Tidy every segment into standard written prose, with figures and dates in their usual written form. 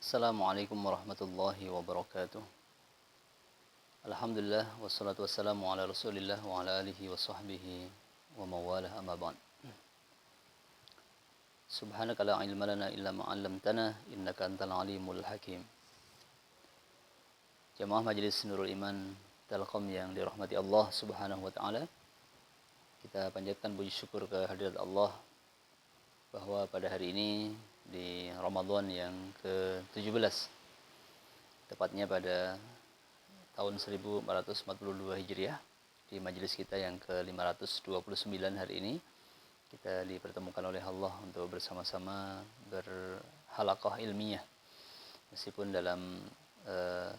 Assalamualaikum warahmatullahi wabarakatuh. Alhamdulillah wassalatu wassalamu ala Rasulillah wa ala alihi wa sahbihi wa mawalah amma ba'd. Subhanaka la ilma lana illa ma 'allamtana innaka antal alimul hakim. Jamaah Majelis Nurul Iman Telkom yang dirahmati Allah Subhanahu wa taala. Kita panjatkan puji syukur ke hadirat Allah bahwa pada hari ini di Ramadan yang ke-17, tepatnya pada tahun 1442 Hijriah, di majelis kita yang ke-529 hari ini, kita dipertemukan oleh Allah untuk bersama-sama berhalaqah ilmiah, meskipun dalam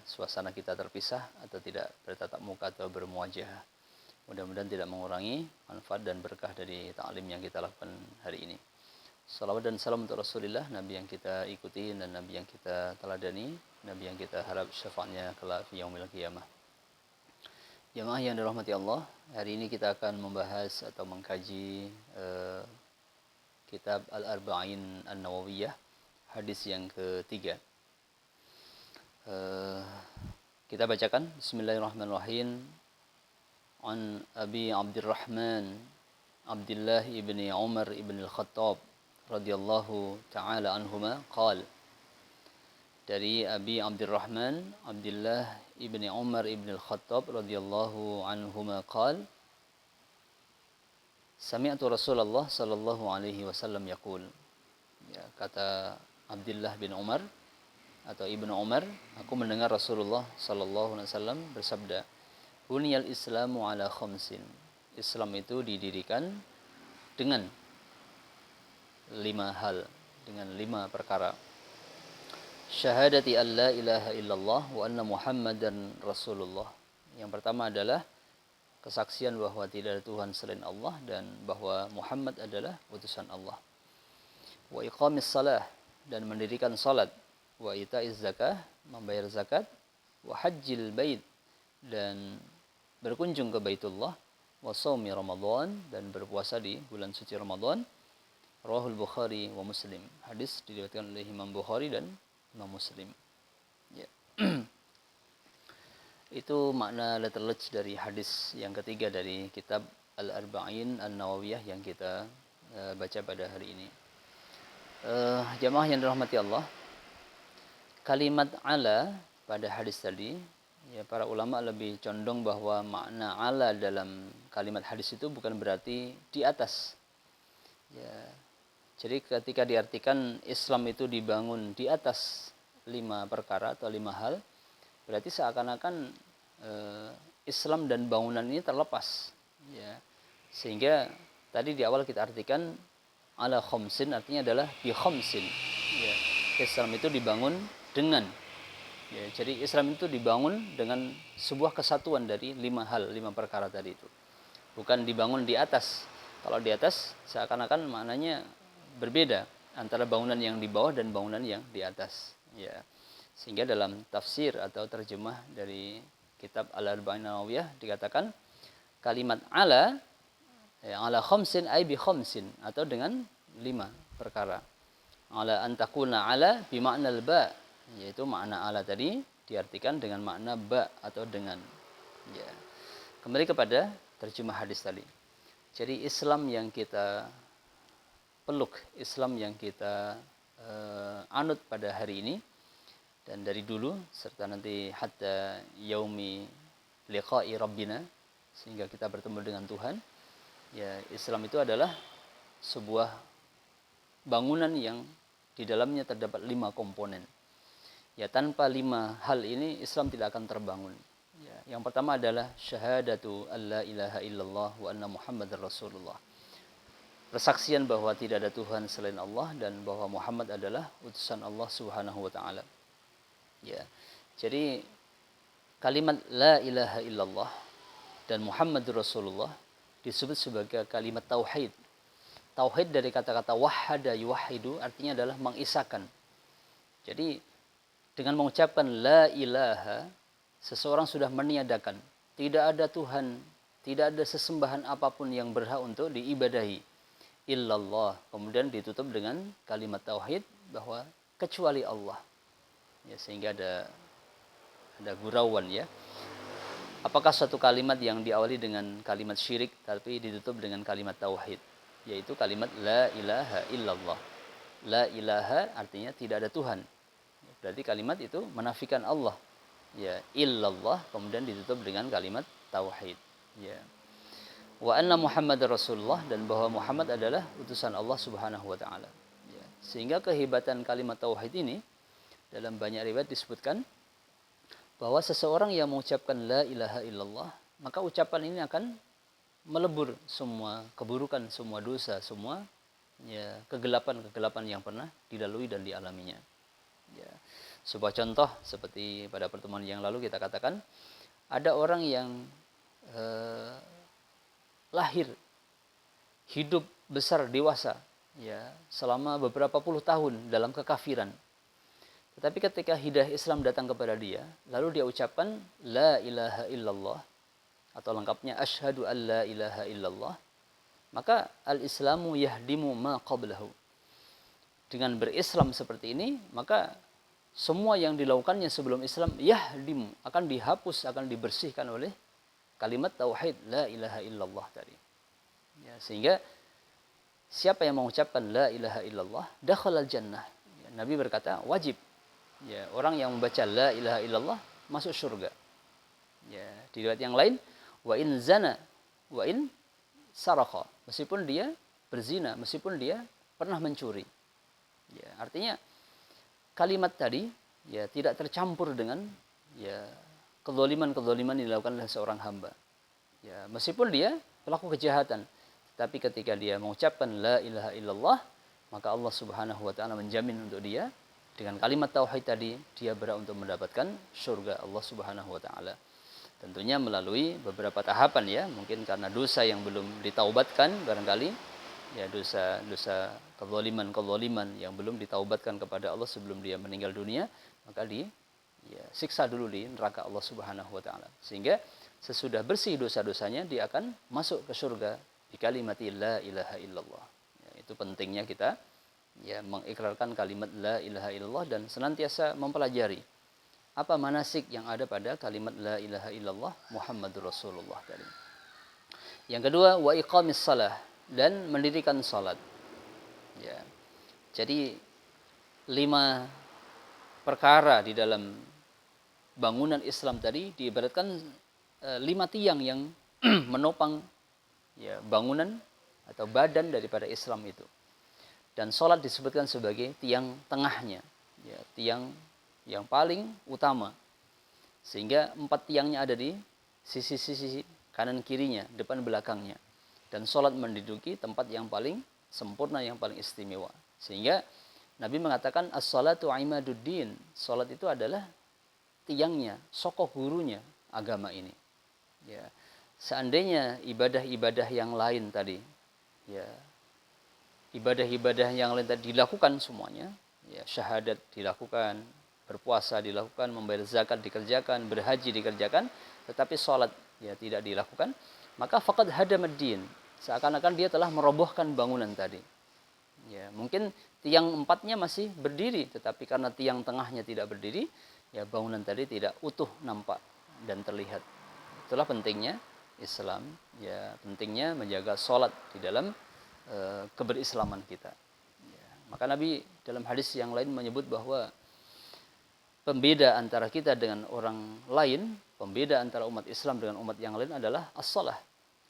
suasana kita terpisah atau tidak bertatap muka atau bermuajah. Mudah-mudahan tidak mengurangi manfaat dan berkah dari ta'lim yang kita lakukan hari ini. Salawat dan salam untuk Rasulullah, Nabi yang kita ikuti dan Nabi yang kita teladani, Nabi yang kita harap syafaatnya kelak fi yaumil qiyamah. Jemaah yang dirahmati Allah, hari ini kita akan membahas atau mengkaji kitab Al-Arba'in An-Nawawiyah, hadis yang ketiga. Kita bacakan Bismillahirrahmanirrahim. An Abi Abdurrahman Abdullah ibni Umar ibn al-Khattab radhiyallahu ta'ala anhuma qala, dari Abi Abdurrahman Abdullah ibni Umar ibn al-Khattab radhiyallahu anhuma qala, sami'tu Rasulullah sallallahu alaihi wasallam yaqul. Ya, kata Abdullah bin Umar atau Ibnu Umar, aku mendengar Rasulullah sallallahu alaihi wasallam bersabda, buniyal islamu ala khamsin. Islam itu didirikan dengan 5 hal, dengan 5 perkara. Syahadati an la ilaha illallah wa anna muhammadan rasulullah. Yang pertama adalah kesaksian bahwa tidak ada Tuhan selain Allah dan bahwa Muhammad adalah utusan Allah. Wa iqamis salah, dan mendirikan salat. Wa itaiz zakah, membayar zakat. Wa hajjil bait, dan berkunjung ke Baitullah. Wa shaumi Ramadan, dan berpuasa di bulan suci Ramadan. Rawahul Bukhari wa Muslim. Hadis diriwayatkan oleh Imam Bukhari dan Imam Muslim. Ya. Itu makna letterlech dari hadis yang ketiga dari kitab Al-Arba'in An-Nawawiyah yang kita baca pada hari ini. Jamaah yang dirahmati Allah, kalimat ala pada hadis tadi, ya, para ulama lebih condong bahwa makna ala dalam kalimat hadis itu bukan berarti di atas. Ya, jadi ketika diartikan Islam itu dibangun di atas 5 perkara atau 5 hal, berarti seakan-akan Islam dan bangunan ini terlepas. Ya, sehingga tadi di awal kita artikan ala khamsin, artinya adalah bi khamsin. Ya, Islam itu dibangun dengan. Ya, jadi Islam itu dibangun dengan sebuah kesatuan dari 5 hal, 5 perkara tadi itu. Bukan dibangun di atas. Kalau di atas seakan-akan maknanya berbeda antara bangunan yang di bawah dan bangunan yang di atas. Ya. Sehingga dalam tafsir atau terjemah dari kitab Al-Arba'in Nawawiyah dikatakan kalimat ala, ya, ala khamsin ay bi khamsin, atau dengan 5 perkara. Ala antakuna ala bi ma'nal ba, yaitu makna ala tadi diartikan dengan makna ba atau dengan. Ya. Kembali kepada terjemah hadis tadi. Jadi Islam yang kita peluk, Islam yang kita anut pada hari ini dan dari dulu serta nanti hatta yaumi liqa'i rabbina, sehingga kita bertemu dengan Tuhan. Ya, Islam itu adalah sebuah bangunan yang di dalamnya terdapat 5 komponen. Ya, tanpa 5 hal ini Islam tidak akan terbangun. Ya, yang pertama adalah syahadatu alla ilaha illallah wa anna muhammadar rasulullah. Persaksian bahwa tidak ada Tuhan selain Allah dan bahwa Muhammad adalah utusan Allah Subhanahu wa taala. Ya. Jadi kalimat la ilaha illallah dan Muhammadur Rasulullah disebut sebagai kalimat tauhid. Tauhid dari kata-kata wahada yuwahidu, artinya adalah mengisahkan. Jadi dengan mengucapkan la ilaha, seseorang sudah meniadakan tidak ada Tuhan, tidak ada sesembahan apapun yang berhak untuk diibadahi illallah. Kemudian ditutup dengan kalimat tauhid bahwa kecuali Allah. Ya, sehingga ada gurauan ya. Apakah suatu kalimat yang diawali dengan kalimat syirik tapi ditutup dengan kalimat tauhid, yaitu kalimat la ilaha illallah. La ilaha artinya tidak ada Tuhan. Berarti kalimat itu menafikan Allah. Ya, illallah kemudian ditutup dengan kalimat tauhid. Ya. Wa anna Muhammad Rasulullah, dan bahwa Muhammad adalah utusan Allah Subhanahu wa taala. Ya. Sehingga kehebatan kalimat tauhid ini dalam banyak riwayat disebutkan bahwa seseorang yang mengucapkan la ilaha illallah, maka ucapan ini akan melebur semua keburukan, semua dosa, semua ya kegelapan-kegelapan yang pernah dilalui dan dialaminya. Ya. Sebuah contoh seperti pada pertemuan yang lalu kita katakan, ada orang yang lahir, hidup besar, dewasa, ya selama beberapa puluh tahun dalam kekafiran. Tetapi ketika hidayah Islam datang kepada dia, lalu dia ucapkan la ilaha illallah, atau lengkapnya asyhadu an la ilaha illallah, maka al-islamu yahdimu ma qablahu. Dengan berislam seperti ini, maka semua yang dilakukannya sebelum Islam yahdimu, akan dihapus, akan dibersihkan oleh kalimat tauhid la ilaha illallah tadi. Ya, sehingga siapa yang mengucapkan la ilaha illallah dakhalal jannah. Ya, Nabi berkata wajib. Ya, orang yang membaca la ilaha illallah masuk surga. Ya, di riwayat yang lain wa in zana wa in sarqa, meskipun dia berzina, meskipun dia pernah mencuri. Ya, artinya kalimat tadi ya tidak tercampur dengan ya kezaliman-kezaliman yang dilakukan oleh seorang hamba. Ya, meskipun dia pelaku kejahatan, tapi ketika dia mengucapkan la ilaha illallah, maka Allah Subhanahu wa taala menjamin untuk dia dengan kalimat tauhid tadi, dia berhak untuk mendapatkan surga Allah Subhanahu wa taala. Tentunya melalui beberapa tahapan ya, mungkin karena dosa yang belum ditaubatkan barangkali, ya dosa kezaliman yang belum ditaubatkan kepada Allah sebelum dia meninggal dunia, maka siksa dulu di neraka Allah Subhanahu wa taala. Sehingga sesudah bersih dosa-dosanya, dia akan masuk ke surga di kalimat la ilaha illallah. Ya, itu pentingnya kita ya mengikrarkan kalimat la ilaha illallah dan senantiasa mempelajari apa manasik yang ada pada kalimat la ilaha illallah Muhammadur Rasulullah tadi. Yang kedua, wa iqamis shalah, dan mendirikan salat. Ya. Jadi 5 perkara di dalam bangunan Islam tadi diibaratkan 5 tiang yang menopang ya bangunan atau badan daripada Islam itu. Dan sholat disebutkan sebagai tiang tengahnya, ya, tiang yang paling utama. Sehingga 4 tiangnya ada di sisi-sisi kanan kirinya, depan belakangnya. Dan sholat menduduki tempat yang paling sempurna, yang paling istimewa. Sehingga Nabi mengatakan as-salatu imaduddin. Sholat itu adalah tiangnya, sokok gurunya agama ini. Ya, seandainya ibadah-ibadah yang lain tadi, ya, ibadah-ibadah yang lain tadi dilakukan semuanya, ya, syahadat dilakukan, berpuasa dilakukan, membayar zakat dikerjakan, berhaji dikerjakan, tetapi sholat ya tidak dilakukan, maka faqad hadamad din, seakan-akan dia telah merobohkan bangunan tadi. Ya, mungkin tiang 4-nya masih berdiri, tetapi karena tiang tengahnya tidak berdiri, ya bangunan tadi tidak utuh nampak dan terlihat. Itulah pentingnya Islam, ya pentingnya menjaga sholat di dalam keberislaman kita. Ya, maka Nabi dalam hadis yang lain menyebut bahwa pembeda antara kita dengan orang lain, pembeda antara umat Islam dengan umat yang lain adalah as-salah.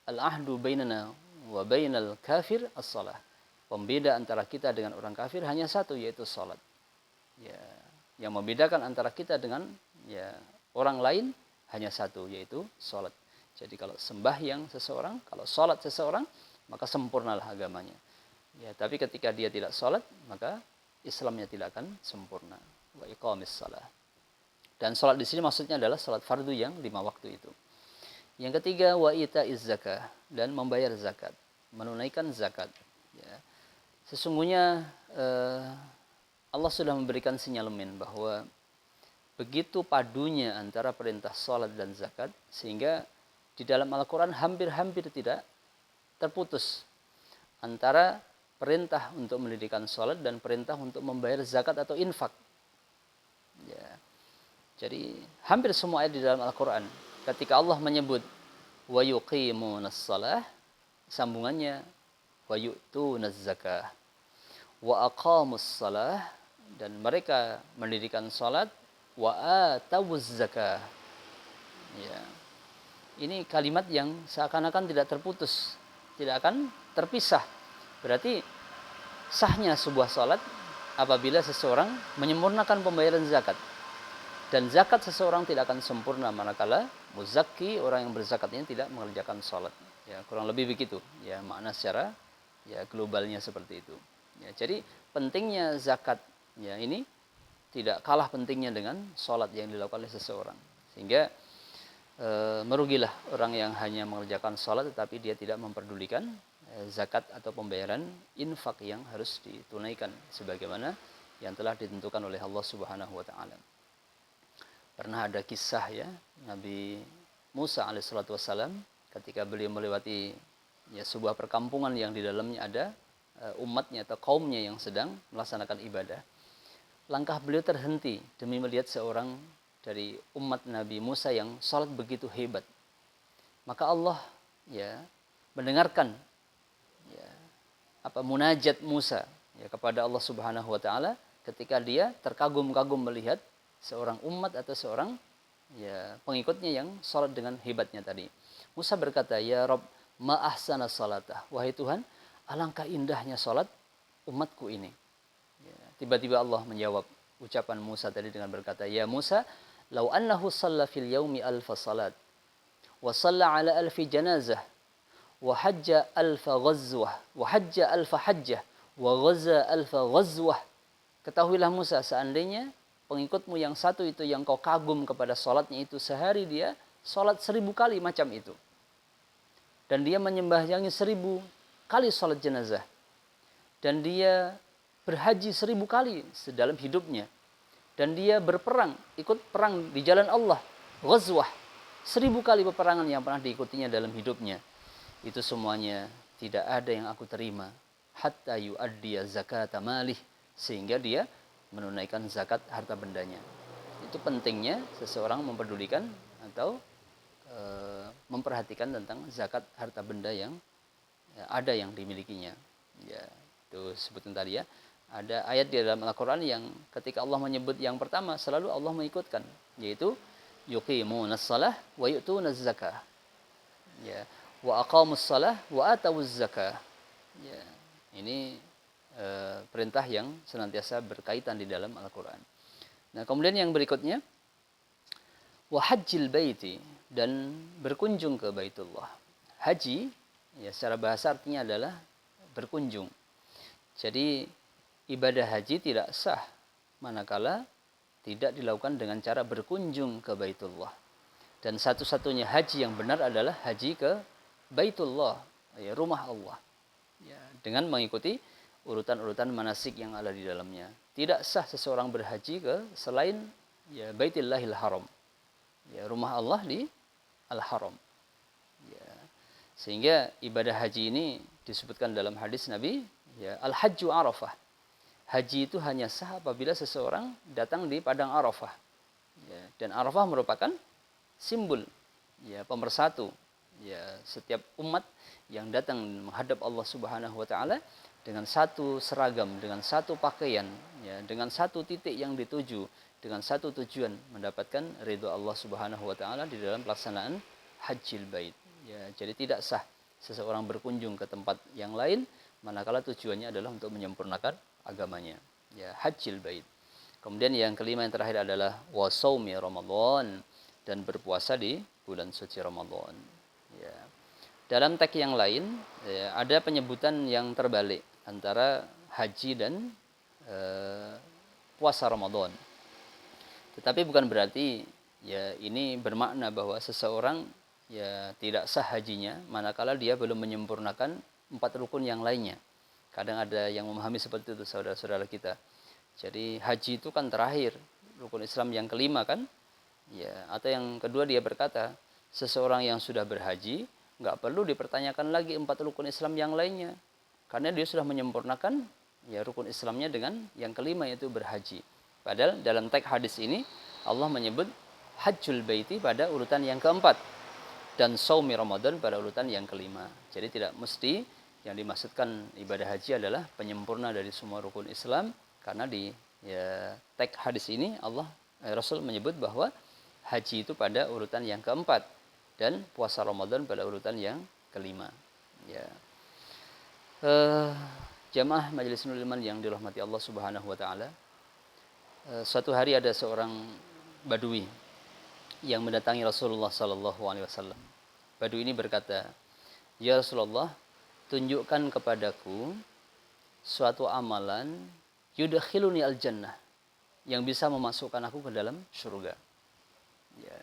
Al-ahdu bainana wa bainal kafir as-salah. Pembeda antara kita dengan orang kafir hanya satu, yaitu salat. Ya, yang membedakan antara kita dengan ya orang lain hanya satu, yaitu salat. Jadi kalau sembahyang seseorang, kalau salat seseorang, maka sempurnalah agamanya. Ya, tapi ketika dia tidak salat, maka Islamnya tidak akan sempurna. Wa iqamis shalah. Dan salat di sini maksudnya adalah salat fardu yang 5 waktu itu. Yang ketiga, wa itaiz zakah, dan membayar zakat, menunaikan zakat. Ya. Sesungguhnya Allah sudah memberikan sinyalemen bahwa begitu padunya antara perintah salat dan zakat, sehingga di dalam Al-Quran hampir-hampir tidak terputus antara perintah untuk mendirikan salat dan perintah untuk membayar zakat atau infak. Ya, Jadi hampir semua ayat di dalam Al-Quran ketika Allah menyebut wa yuqimunas shalah, sambungannya wa yu'tunaz zakah, wa aqamus shalah, dan mereka mendirikan salat, wa atawuz zakah. Ya. Ini kalimat yang seakan-akan tidak terputus, tidak akan terpisah. Berarti sahnya sebuah salat apabila seseorang menyempurnakan pembayaran zakat. Dan zakat seseorang tidak akan sempurna manakala muzakki, orang yang berzakat ini tidak mengerjakan salat. Ya, kurang lebih begitu. Ya, makna secara ya globalnya seperti itu. Ya, jadi pentingnya zakat ya ini tidak kalah pentingnya dengan salat yang dilakukan oleh seseorang. Sehingga merugilah orang yang hanya mengerjakan salat tetapi dia tidak memperdulikan zakat atau pembayaran infak yang harus ditunaikan sebagaimana yang telah ditentukan oleh Allah Subhanahu wa taala. Pernah ada kisah ya Nabi Musa alaihissalatu wassalam ketika beliau melewati ya sebuah perkampungan yang di dalamnya ada umatnya atau kaumnya yang sedang melaksanakan ibadah. Langkah beliau terhenti demi melihat seorang dari umat Nabi Musa yang salat begitu hebat. Maka Allah ya mendengarkan ya munajat Musa ya kepada Allah Subhanahu wa taala ketika dia terkagum-kagum melihat seorang umat atau seorang ya pengikutnya yang salat dengan hebatnya tadi. Musa berkata, "Ya Rabb, ma ahsana salatah." Wahai Tuhan, alangkah indahnya salat umatku ini. Ya, tiba-tiba Allah menjawab ucapan Musa tadi dengan berkata, "Ya Musa, law annahu shalla fil yaumi alfa salat wa shalla ala alfi janazah wa hajja alfa ghazwah wa hajja alfa hajjah wa ghaza alfa ghazwah." Ketahuilah Musa, seandainya pengikutmu yang satu itu yang kau kagum kepada sholatnya itu sehari dia sholat 1000 kali macam itu. Dan dia menyembahyangi 1000 kali sholat jenazah. Dan dia berhaji 1000 kali dalam hidupnya. Dan dia berperang, ikut perang di jalan Allah. Ghazwah, 1000 kali peperangan yang pernah diikutinya dalam hidupnya. Itu semuanya tidak ada yang aku terima. Hatta yu'addiya zakata malih. Sehingga dia menunaikan zakat harta bendanya. Itu pentingnya seseorang memperdulikan atau memperhatikan tentang zakat harta benda yang ada yang dimilikinya. Ya, itu sebutan tadi ya. Ada ayat di dalam Al-Qur'an yang ketika Allah menyebut yang pertama selalu Allah mengikutkan, yaitu yuqimunas shalah wa yu'tunaz zakah. Ya, wa aqamus shalah wa atawuz zakah. Ya, ini perintah yang senantiasa berkaitan di dalam Al-Quran. Nah, kemudian yang berikutnya, wahajjil baiti, dan berkunjung ke Baitullah. Haji, ya secara bahasa artinya adalah berkunjung. Jadi ibadah haji tidak sah manakala tidak dilakukan dengan cara berkunjung ke Baitullah. Dan satu-satunya haji yang benar adalah haji ke Baitullah, ya rumah Allah. Ya, dengan mengikuti urutan-urutan manasik yang ada di dalamnya. Tidak sah seseorang berhaji ke selain ya Baitillahil Haram. Ya, rumah Allah di Al-Haram. Ya. Sehingga ibadah haji ini disebutkan dalam hadis Nabi, ya Al-Hajju Arafah. Haji itu hanya sah apabila seseorang datang di padang Arafah. Ya, dan Arafah merupakan simbol ya pemersatu ya setiap umat yang datang menghadap Allah Subhanahu wa taala dengan satu seragam, dengan satu pakaian, ya, dengan satu titik yang dituju, dengan satu tujuan mendapatkan ridho Allah Subhanahu wa taala di dalam pelaksanaan Hajjil Bait. Ya, jadi tidak sah seseorang berkunjung ke tempat yang lain manakala tujuannya adalah untuk menyempurnakan agamanya. Ya, Hajjil Bait. Kemudian yang kelima yang terakhir adalah wasaumi Ramadan, dan berpuasa di bulan suci Ramadan. Ya. Dalam teks yang lain ya, ada penyebutan yang terbalik antara haji dan puasa Ramadan. Tetapi bukan berarti ya ini bermakna bahwa seseorang ya tidak sah hajinya manakala dia belum menyempurnakan 4 rukun yang lainnya. Kadang ada yang memahami seperti itu saudara-saudara kita. Jadi haji itu kan terakhir, rukun Islam yang kelima kan? Ya, atau yang kedua dia berkata, seseorang yang sudah berhaji nggak perlu dipertanyakan lagi 4 rukun Islam yang lainnya. Karena dia sudah menyempurnakan ya rukun Islamnya dengan yang kelima yaitu berhaji. Padahal dalam teks hadis ini Allah menyebut hajjul baiti pada urutan yang keempat dan saumi Ramadan pada urutan yang kelima. Jadi tidak mesti yang dimaksudkan ibadah haji adalah penyempurna dari semua rukun Islam, karena di teks hadis ini Rasul menyebut bahwa haji itu pada urutan yang keempat dan puasa Ramadan pada urutan yang kelima. Ya. Jamaah Majelis Nurul Iman yang dirahmati Allah Subhanahu wa taala. Suatu hari ada seorang badui yang mendatangi Rasulullah sallallahu alaihi wasallam. Badui ini berkata, "Ya Rasulullah, tunjukkan kepadaku suatu amalan yudkhiluni al-jannah, yang bisa memasukkan aku ke dalam surga." Ya.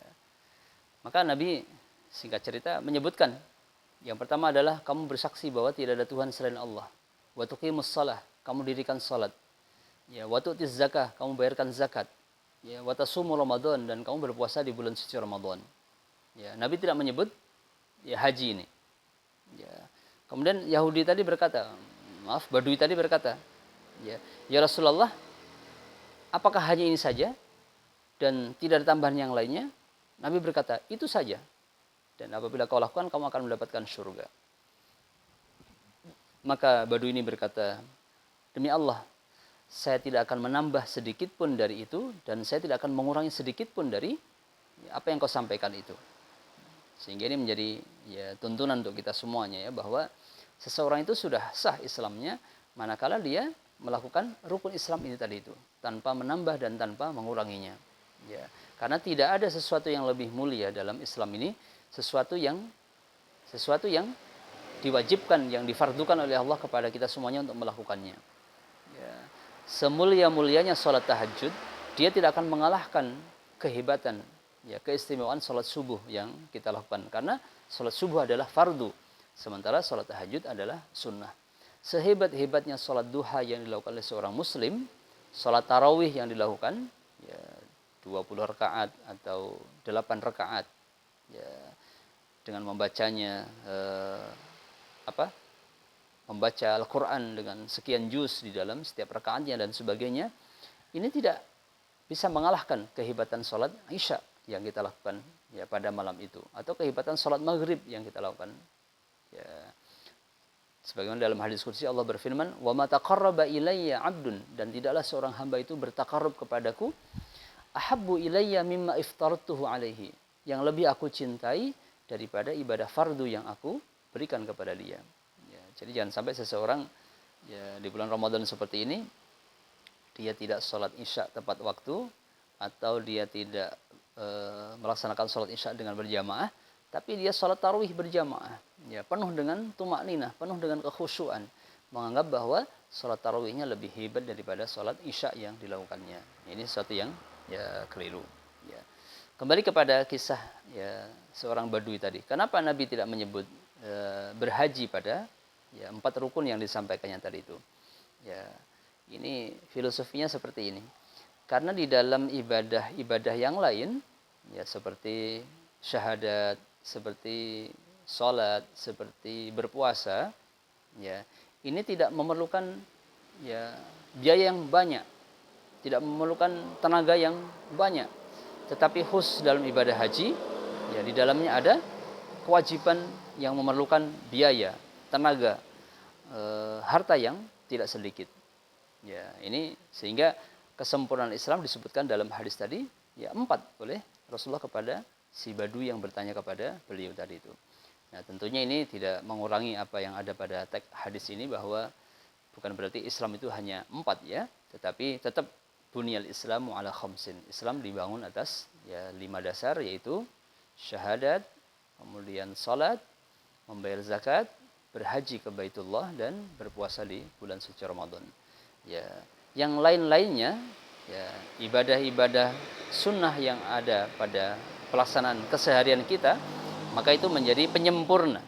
Maka Nabi singkat cerita menyebutkan, yang pertama adalah kamu bersaksi bahwa tidak ada Tuhan selain Allah. Wa tuqimus shalah, kamu dirikan salat. Ya, wa tu'tiz zakah, kamu bayarkan zakat. Ya, wa tasumu Ramadan, dan kamu berpuasa di bulan suci Ramadan. Ya, Nabi tidak menyebut ya haji ini. Ya. Kemudian Yahudi tadi berkata, Badui tadi berkata, ya Rasulullah, apakah hanya ini saja dan tidak ada tambahan yang lainnya? Nabi berkata, itu saja. Dan apabila kau lakukan, kamu akan mendapatkan surga. Maka Badui ini berkata, demi Allah, saya tidak akan menambah sedikit pun dari itu, dan saya tidak akan mengurangi sedikit pun dari apa yang kau sampaikan itu. Sehingga ini menjadi tuntunan untuk kita semuanya, bahwa seseorang itu sudah sah Islamnya manakala dia melakukan rukun Islam ini tadi itu, tanpa menambah dan tanpa menguranginya. Ya, karena tidak ada sesuatu yang lebih mulia dalam Islam ini, sesuatu yang diwajibkan, yang difardukan oleh Allah kepada kita semuanya untuk melakukannya. Ya, semulia-mulianya sholat tahajud, dia tidak akan mengalahkan kehebatan, keistimewaan sholat subuh yang kita lakukan. Karena sholat subuh adalah fardu, sementara sholat tahajud adalah sunnah. Sehebat-hebatnya sholat duha yang dilakukan oleh seorang muslim, sholat tarawih yang dilakukan 20 rakaat atau 8 rakaat, dengan membacanya membaca Al-Quran dengan sekian juz di dalam setiap rakaatnya dan sebagainya, ini tidak bisa mengalahkan kehebatan sholat Isya yang kita lakukan pada malam itu, atau kehebatan sholat maghrib yang kita lakukan. Sebagaimana dalam hadis qudsi Allah berfirman, "Wa ma taqarraba ilayya 'abdun," dan tidaklah seorang hamba itu bertakarrub kepadaku, "ahabbu ilayya mimma iftaratuhu alaihi," yang lebih aku cintai daripada ibadah fardu yang aku berikan kepada dia. Jadi jangan sampai seseorang di bulan Ramadan seperti ini dia tidak sholat Isya tepat waktu, atau dia tidak melaksanakan sholat Isya dengan berjamaah, tapi dia sholat tarawih berjamaah, penuh dengan tumakninah, penuh dengan kekhusyuan, menganggap bahwa sholat tarawihnya lebih hebat daripada sholat Isya yang dilakukannya. Ini sesuatu yang keliru. Kembali kepada kisah seorang badui tadi. Kenapa Nabi tidak menyebut berhaji pada 4 rukun yang disampaikannya tadi itu? Ini filosofinya seperti ini. Karena di dalam ibadah yang lain, seperti syahadat, seperti sholat, seperti berpuasa, ini tidak memerlukan biaya yang banyak, tidak memerlukan tenaga yang banyak. Tetapi khusus dalam ibadah haji, di dalamnya ada kewajiban yang memerlukan biaya, tenaga, harta yang tidak sedikit. Ini sehingga kesempurnaan Islam disebutkan dalam hadis tadi 4 oleh Rasulullah kepada si badui yang bertanya kepada beliau tadi itu. Nah, tentunya ini tidak mengurangi apa yang ada pada teks hadis ini, bahwa bukan berarti Islam itu hanya 4 tetapi tetap bunyal Islamu ala khamsin. Islam dibangun atas 5 dasar, yaitu syahadat, kemudian salat, membayar zakat, berhaji ke Baitullah, dan berpuasa di bulan suci Ramadan. Yang lain-lainnya ibadah-ibadah sunnah yang ada pada pelaksanaan keseharian kita, maka itu menjadi penyempurna,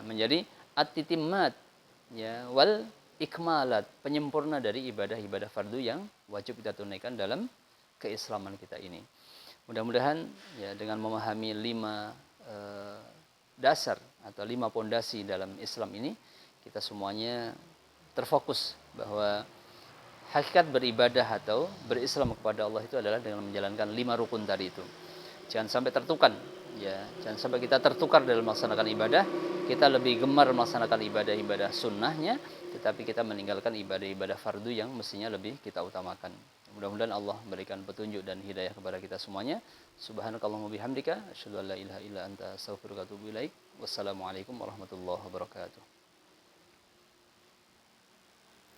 menjadi at-titimmat wal ikmalat, penyempurna dari ibadah-ibadah fardu yang wajib kita tunaikan dalam keislaman kita ini. Mudah-mudahan dengan memahami 5 dasar atau 5 pondasi dalam Islam ini, kita semuanya terfokus bahwa hakikat beribadah atau berislam kepada Allah itu adalah dengan menjalankan 5 rukun tadi itu. Jangan sampai tertukar, ya. Jangan sampai kita tertukar dalam melaksanakan ibadah. Kita lebih gemar melaksanakan ibadah-ibadah sunnahnya, tetapi kita meninggalkan ibadah-ibadah fardu yang mestinya lebih kita utamakan. Mudah-mudahan Allah berikan petunjuk dan hidayah kepada kita semuanya. Subhanakallahumma bihamdika, asyhadu an la ilaha illa anta, astaghfiruka wa atubu ilaik. Wassalamualaikum warahmatullahi wabarakatuh.